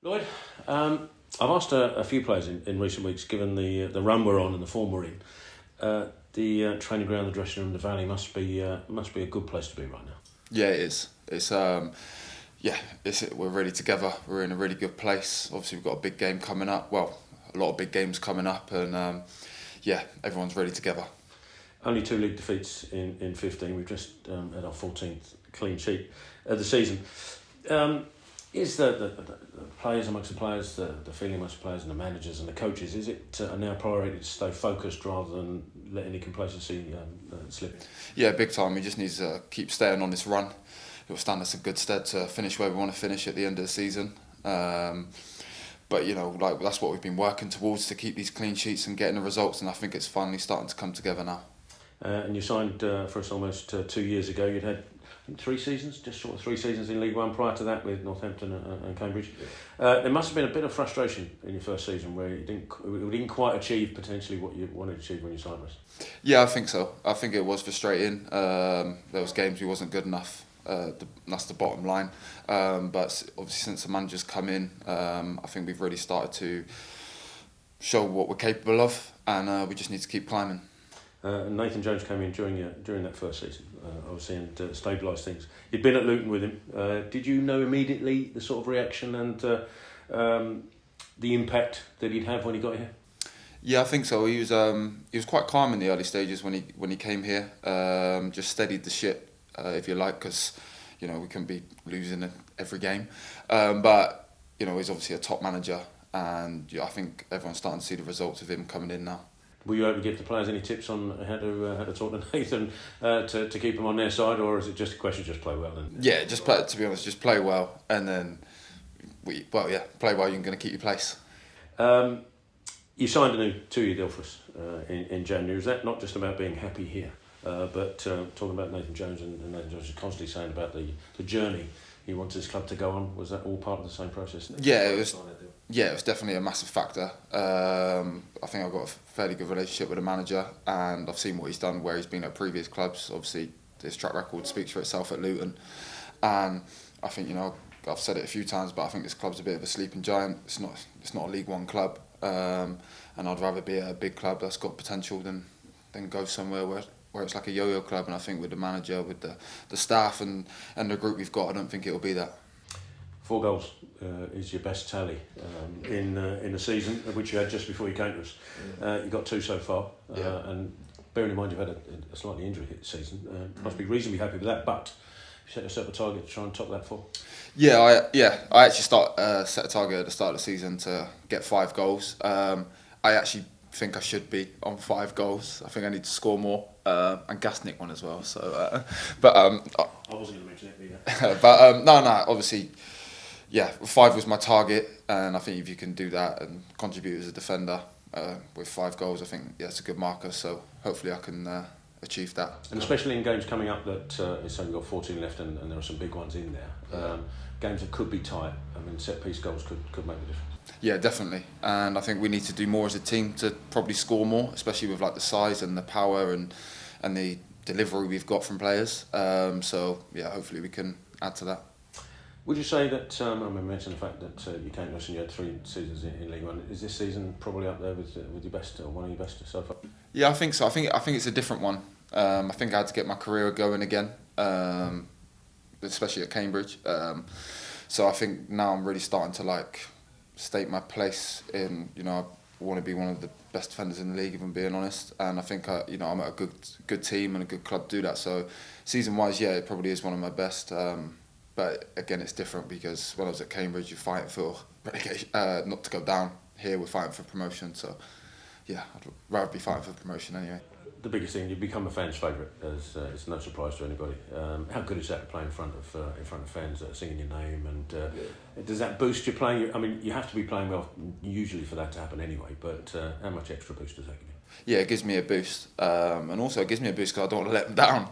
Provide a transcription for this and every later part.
Lloyd, I've asked a few players in recent weeks, given the run we're on and the form we're in, the training ground, the dressing room, the Valley must be a good place to be right now. Yeah, it is. We're really together. We're in a really good place. Obviously, we've got a big game coming up. Well, a lot of big games coming up, and everyone's really together. Only 2 league defeats in 15. We've just had our 14th clean sheet of the season. Is the players amongst the players, the feeling amongst the players and the managers and the coaches, is it now a priority to stay focused rather than let any complacency slip? Yeah, big time. We just need to keep staying on this run. It will stand us in good stead to finish where we want to finish at the end of the season. But that's what we've been working towards, to keep these clean sheets and getting the results, and I think it's finally starting to come together now. And you signed for us almost 2 years ago. You'd had, I think, 3 seasons, just short of 3 seasons in League One prior to that with Northampton and Cambridge. There must have been a bit of frustration in your first season where you didn't quite achieve potentially what you wanted to achieve when you signed us. Yeah, I think so. I think it was frustrating. There was games we wasn't good enough. That's the bottom line. But obviously since the manager's come in, I think we've really started to show what we're capable of, and we just need to keep climbing. Leyton Jones came in during that first season, obviously, and stabilised things. You'd been at Luton with him. Did you know immediately the sort of reaction and the impact that he'd have when he got here? Yeah, I think so. He was quite calm in the early stages when he came here. Just steadied the ship, if you like, because we couldn't be losing every game. But he's obviously a top manager, and I think everyone's starting to see the results of him coming in now. Were you able to give the players any tips on how to talk to Nathan to keep them on their side, or is it just a question of just play well? Yeah, just play. To be honest, just play well, and then play well. You're going to keep your place. You signed a new 2-year deal for us in January. Is that not just about being happy here, but talking about Nathan Jones and Nathan Jones is constantly saying about the journey he wants his club to go on? Was that all part of the same process? Yeah, it was. Yeah, it was definitely a massive factor. I think I've got a fairly good relationship with the manager, and I've seen what he's done where he's been at previous clubs. Obviously, his track record speaks for itself at Luton, and I think I've said it a few times, but I think this club's a bit of a sleeping giant. It's not a League One club, and I'd rather be at a big club that's got potential than go somewhere where it's like a yo-yo club. And I think with the manager, with the staff and the group we've got, I don't think it'll be that. 4 goals is your best tally in the season, which you had just before you came to us. You got 2 so far, and bearing in mind you've had a slightly injury-hit season, must be reasonably happy with that. But you set yourself a target to try and top that 4. I actually set a target at the start of the season to get 5 goals. I actually think I should be on 5 goals. I think I need to score more, and gas nick one as well. So, I wasn't going to mention it either. But no, obviously. Yeah, 5 was my target, and I think if you can do that and contribute as a defender with 5 goals, I think it's a good marker. So hopefully I can achieve that. And especially in games coming up that it's only got 14 left, and there are some big ones in there. Games that could be tight. I mean, set piece goals could make a difference. Yeah, definitely. And I think we need to do more as a team to probably score more, especially with the size and the power and the delivery we've got from players. Hopefully we can add to that. Would you say that, I mentioned the fact that you came to us and you had 3 seasons in League One, is this season probably up there with your best, or one of your best so far? Yeah, I think so. I think it's a different one. I think I had to get my career going again, especially at Cambridge. So I think now I'm really starting to state my place in, I want to be one of the best defenders in the league, if I'm being honest. And I think I'm at a good team and a good club to do that. So season-wise, it probably is one of my best. But again, it's different because when I was at Cambridge, you're fighting for relegation, not to go down. Here, we're fighting for promotion. So, I'd rather be fighting for promotion anyway. The biggest thing, you become a fan's favourite, as it's no surprise to anybody. How good is that to play in front of fans that are singing your name? And does that boost your playing? I mean, you have to be playing well usually for that to happen anyway. But how much extra boost does that give you? Yeah, it gives me a boost, and also it gives me a boost because I don't want to let them down,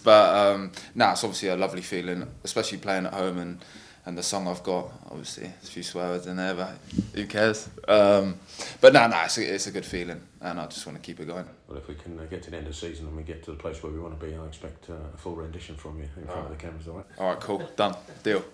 But it's obviously a lovely feeling, especially playing at home and the song I've got. Obviously, there's a few swear words in there, but who cares? It's a good feeling, and I just want to keep it going. Well, if we can get to the end of the season and we get to the place where we want to be, I expect a full rendition from you in front of the cameras. All right. All right, cool, done, deal.